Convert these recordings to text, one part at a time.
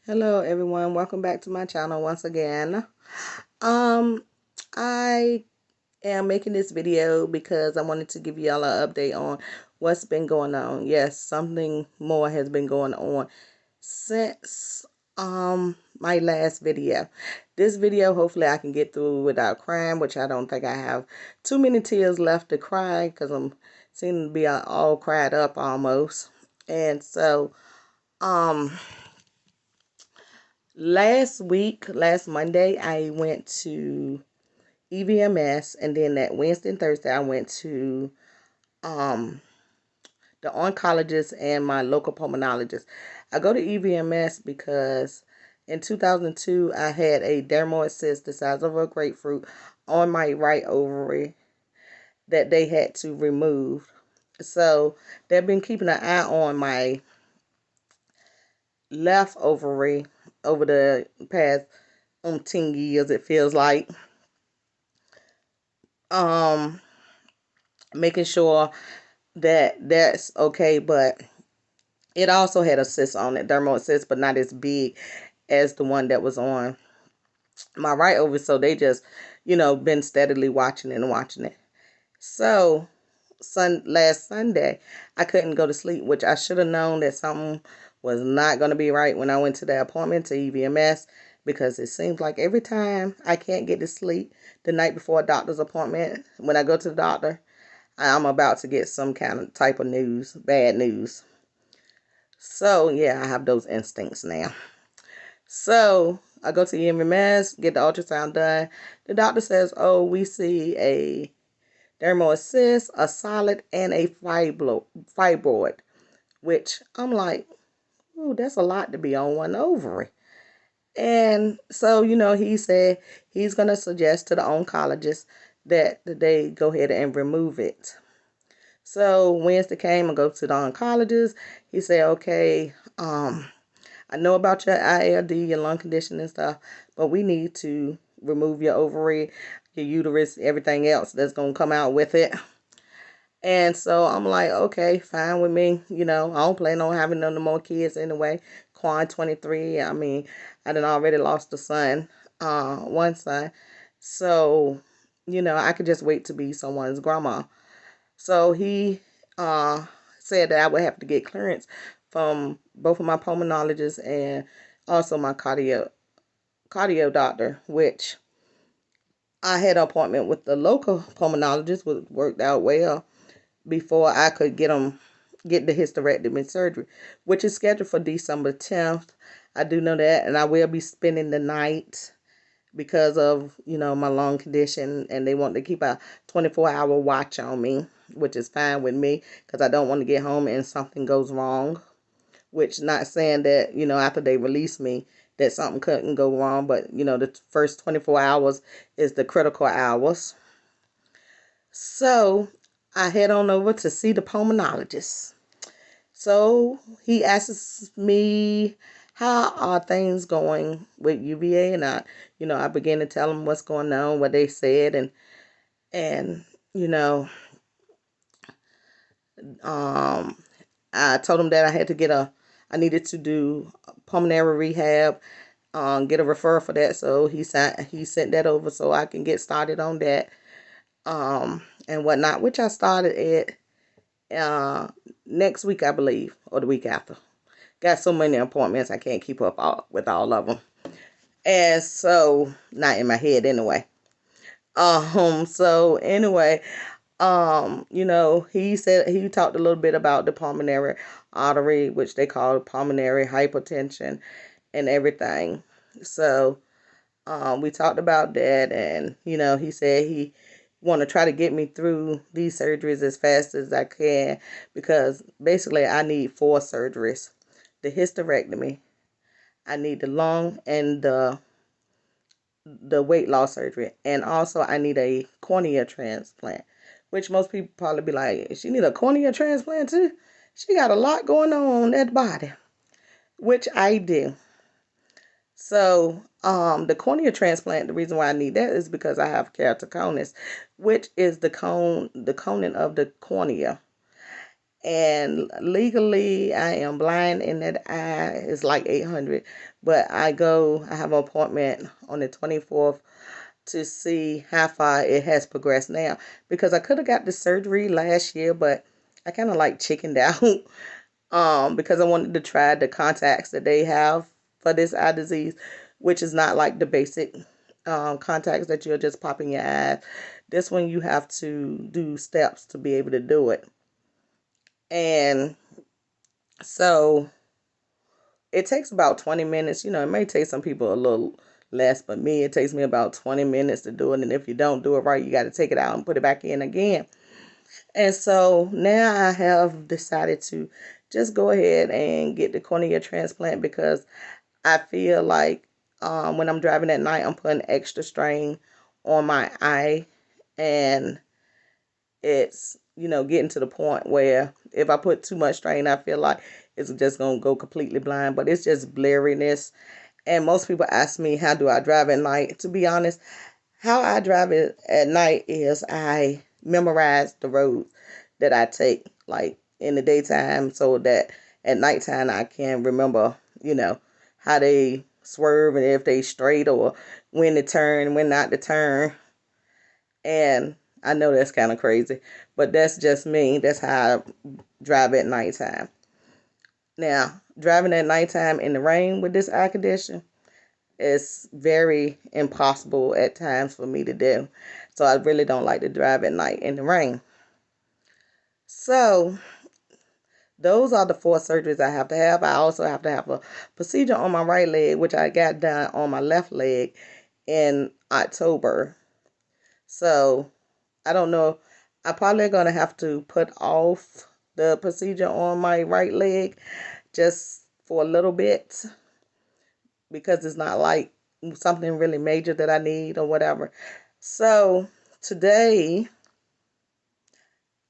Hello everyone, welcome back to my channel once again. Um I am making this video because I wanted to give y'all an update on what's been going on. Yes, something more has been going on since my last video. This video, hopefully I can get through without crying, which I don't think I have too many tears left to cry because I'm seeming to be all cried up almost. And so last Monday, I went to EVMS, and then that Wednesday and Thursday, I went to um, the oncologist and my local pulmonologist. I go to EVMS because in 2002, I had a dermoid cyst the size of a grapefruit on my right ovary that they had to remove. So they've been keeping an eye on my left ovary over the past 10 years, it feels like. um Making sure that that's okay, but it also had a cyst on it, dermal cyst, but not as big as the one that was on my right over. So they just, been steadily watching it and watching it. So last Sunday, I couldn't go to sleep, which I should have known that something was not going to be right when I went to the appointment to EVMS, because it seems like every time I can't get to sleep the night before a doctor's appointment, when I go to the doctor, I'm about to get some kind of type of news, bad news. So yeah, I have those instincts now. So I go to EMS, get the ultrasound done. The doctor says, oh, we see a dermal cyst, a solid, and a fibroid, which I'm like, ooh, that's a lot to be on one ovary. And so, he said he's going to suggest to the oncologist that they go ahead and remove it. So Wednesday came, I go to the oncologist. He said, okay, I know about your ILD, your lung condition and stuff, but we need to remove your ovary, your uterus, everything else that's going to come out with it. And so I'm like, okay, fine with me. I don't plan on having no more kids anyway. Quan 23, I mean, I done already lost a son, one son. So, I could just wait to be someone's grandma. So he uh, said that I would have to get clearance from both of my pulmonologists and also my cardio doctor, which I had an appointment with the local pulmonologist, which worked out well before I could get the hysterectomy surgery, which is scheduled for December 10th. I do know that, and I will be spending the night because of, my lung condition, and they want to keep a 24-hour watch on me, which is fine with me because I don't want to get home and something goes wrong, which not saying that, after they release me that something couldn't go wrong, but, the first 24 hours is the critical hours. So I head on over to see the pulmonologist. So he asks me, how are things going with UVA? And I began to tell him what's going on, what they said, and you know, um, I told him that I needed to do pulmonary rehab, get a referral for that. So he sent that over so I can get started on that, and whatnot, which I started next week, I believe, or the week after. Got so many appointments, I can't keep up with all of them. And so, not in my head anyway. So anyway, he talked a little bit about the pulmonary artery, which they call pulmonary hypertension and everything. So, we talked about that, and, he said he want to try to get me through these surgeries as fast as I can, because basically I need 4 surgeries. The hysterectomy, I need the lung and the weight loss surgery, and also I need a cornea transplant, which most people probably be like, she need a cornea transplant too? She got a lot going on that body, which I do. So, the cornea transplant, the reason why I need that is because I have keratoconus, which is the coning of the cornea. And legally, I am blind in that eye. It's like 800. But I have an appointment on the 24th to see how far it has progressed now. Because I could have got the surgery last year, but I kind of like chickened out because I wanted to try the contacts that they have for this eye disease, which is not like the basic contacts that you'll just pop in your eyes. This one you have to do steps to be able to do it. And so it takes about 20 minutes. You know, it may take some people a little less, but me, it takes me about 20 minutes to do it. And if you don't do it right, you got to take it out and put it back in again. And so now I have decided to just go ahead and get the cornea transplant because I feel like when I'm driving at night, I'm putting extra strain on my eye. And it's, getting to the point where if I put too much strain, I feel like it's just going to go completely blind. But it's just blurriness. And most people ask me, how do I drive at night? To be honest, how I drive it at night is I memorize the roads that I take, like in the daytime, so that at nighttime I can remember, how they swerve and if they straight or when to turn, when not to turn. And I know that's kind of crazy, but that's just me. That's how I drive at nighttime. Now, driving at nighttime in the rain with this eye condition is very impossible at times for me to do. So I really don't like to drive at night in the rain. So those are the 4 surgeries I have to have. I also have to have a procedure on my right leg, which I got done on my left leg in October. So I don't know. I'm probably going to have to put off the procedure on my right leg just for a little bit because it's not like something really major that I need or whatever. So today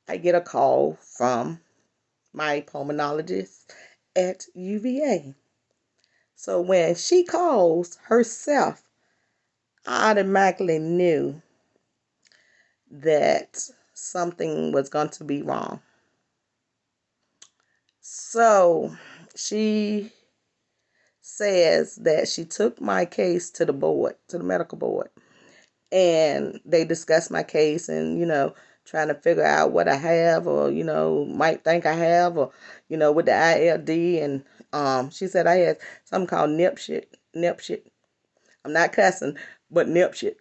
I get a call from my pulmonologist at UVA. So when she calls herself, I automatically knew that something was going to be wrong. So she says that she took my case to the board, to the medical board, and they discussed my case and, trying to figure out what I have or, might think I have or, with the ILD. And she said I had something called nipshit. I'm not cussing, but nipshit.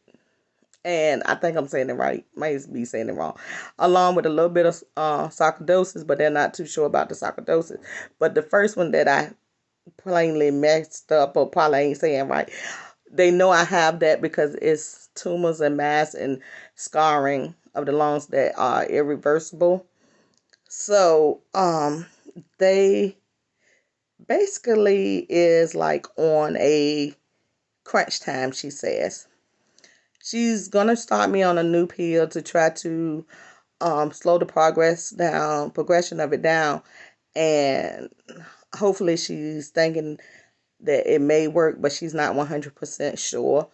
And I think I'm saying it right. Might be saying it wrong. Along with a little bit of sarcoidosis, but they're not too sure about the sarcoidosis. But the first one that I plainly messed up or probably ain't saying right, they know I have that because it's tumors and mass and scarring of the lungs that are irreversible. So they basically is like on a crunch time, she says. She's gonna start me on a new pill to try to slow the progression of it down, and hopefully she's thinking that it may work, but she's not 100% sure.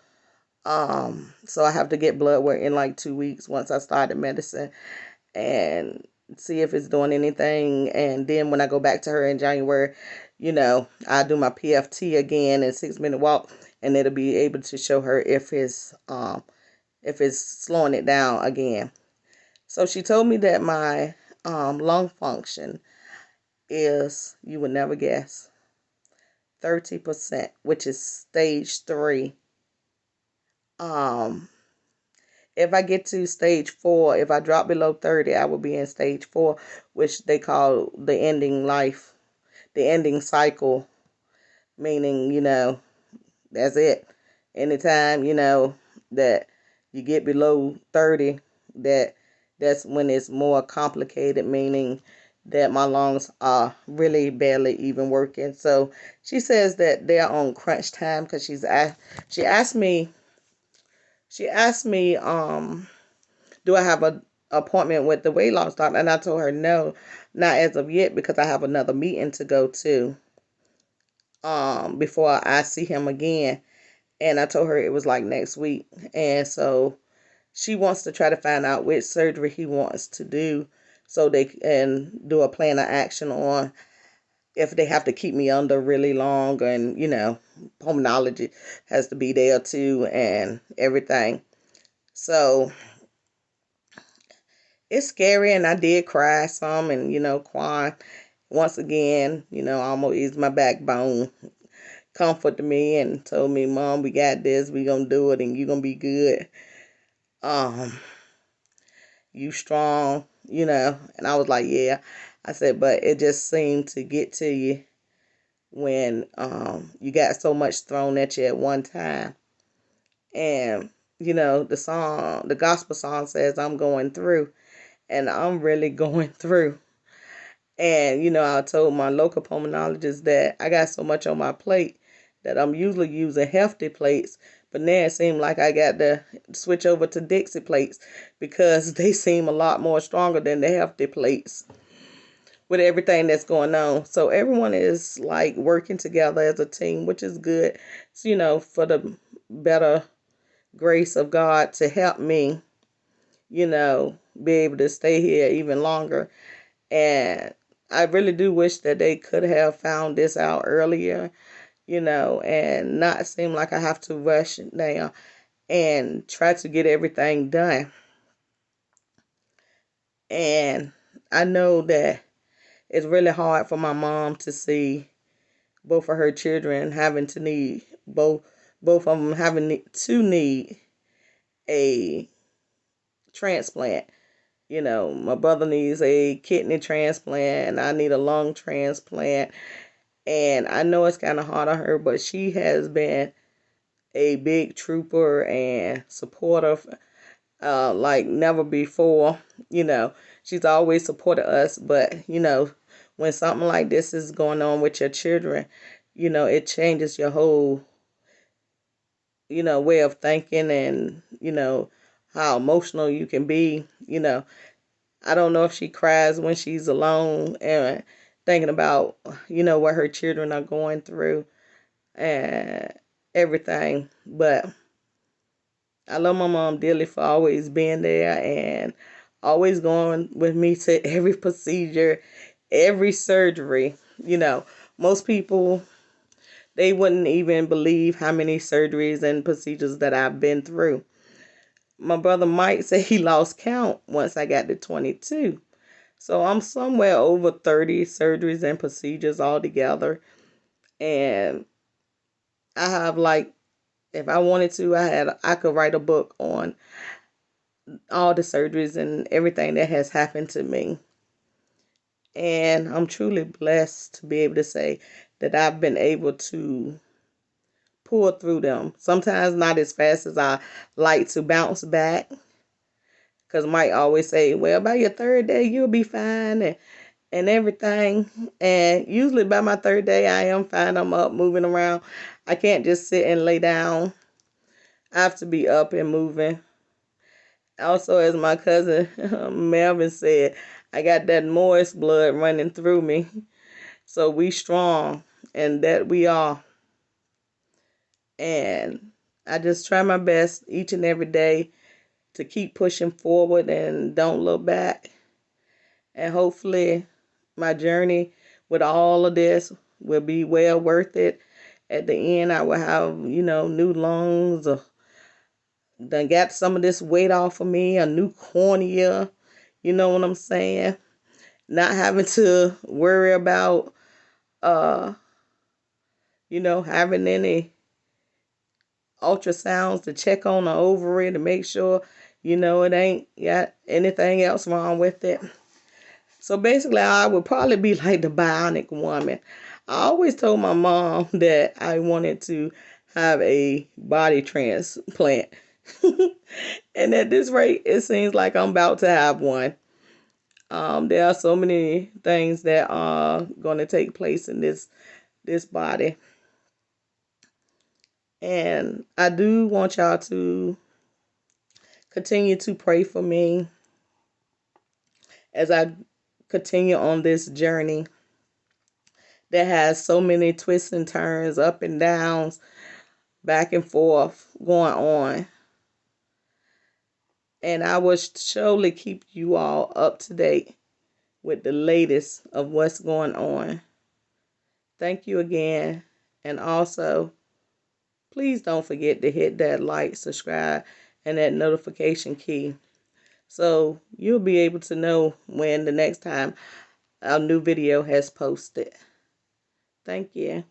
So I have to get blood work in like 2 weeks once I start the medicine and see if it's doing anything. And then when I go back to her in January, I do my PFT again and 6-minute walk, and it'll be able to show her if it's slowing it down again. So she told me that my lung function is, you would never guess, 30%, which is stage 3. Um, if I get to stage 4, if I drop below 30, I will be in stage 4, which they call the ending life, the ending cycle, meaning, that's it. Anytime, that you get below 30, that's when it's more complicated, meaning that my lungs are really barely even working. So she says that they're on crunch time because she asked me, do I have a appointment with the weight loss doctor? And I told her no, not as of yet because I have another meeting to go to before I see him again. And I told her it was like next week. And so she wants to try to find out which surgery he wants to do so they can do a plan of action on if they have to keep me under really long, and pulmonology has to be there too and everything. So it's scary, and I did cry some, and crying once again, almost eased my backbone, comforted me and told me, Mom, we got this, we gonna do it, and you gonna be good. um you strong, and I was like, yeah. I said, but it just seemed to get to you when you got so much thrown at you at one time. And the gospel song says, I'm going through, and I'm really going through. And I told my local pulmonologist that I got so much on my plate that I'm usually using hefty plates, but now it seemed like I got to switch over to Dixie plates because they seem a lot more stronger than the hefty plates with everything that's going on. So everyone is like working together as a team, which is good. So, for the better grace of God to help me, be able to stay here even longer. And I really do wish that they could have found this out earlier, and not seem like I have to rush now and try to get everything done. And I know that it's really hard for my mom to see both of her children having to need both of them having to need a transplant. My brother needs a kidney transplant, and I need a lung transplant. And I know it's kind of hard on her, but she has been a big trooper and supportive, like never before. She's always supported us, but when something like this is going on with your children, it changes your whole, way of thinking, and how emotional you can be. I don't know if she cries when she's alone and thinking about, what her children are going through and everything. But I love my mom dearly for always being there and always going with me to every procedure, every surgery. Most people, they wouldn't even believe how many surgeries and procedures that I've been through. My brother Mike said he lost count once I got to 22. So I'm somewhere over 30 surgeries and procedures altogether. And I have, like, if I wanted to, I could write a book on all the surgeries and everything that has happened to me. And I'm truly blessed to be able to say that I've been able to pull through them. Sometimes not as fast as I like to bounce back. Because Mike always say, well, by your third day, you'll be fine and everything. And usually by my third day, I am fine. I'm up, moving around. I can't just sit and lay down. I have to be up and moving. Also, as my cousin Melvin said, I got that Morris blood running through me. So we strong, and that we are. And I just try my best each and every day to keep pushing forward and don't look back. And hopefully my journey with all of this will be well worth it. At the end, I will have, new lungs, or done got some of this weight off of me, a new cornea, you know what I'm saying? Not having to worry about, uh, having any ultrasounds to check on the ovary to make sure, it ain't got anything else wrong with it. So basically, I would probably be like the bionic woman. I always told my mom that I wanted to have a body transplant. And at this rate, it seems like I'm about to have one. There are so many things that are going to take place in this body. And I do want y'all to continue to pray for me as I continue on this journey that has so many twists and turns, up and downs, back and forth going on. And I will surely keep you all up to date with the latest of what's going on. Thank you again. And also, please don't forget to hit that like, subscribe, and that notification key, so you'll be able to know when the next time a new video has posted. Thank you.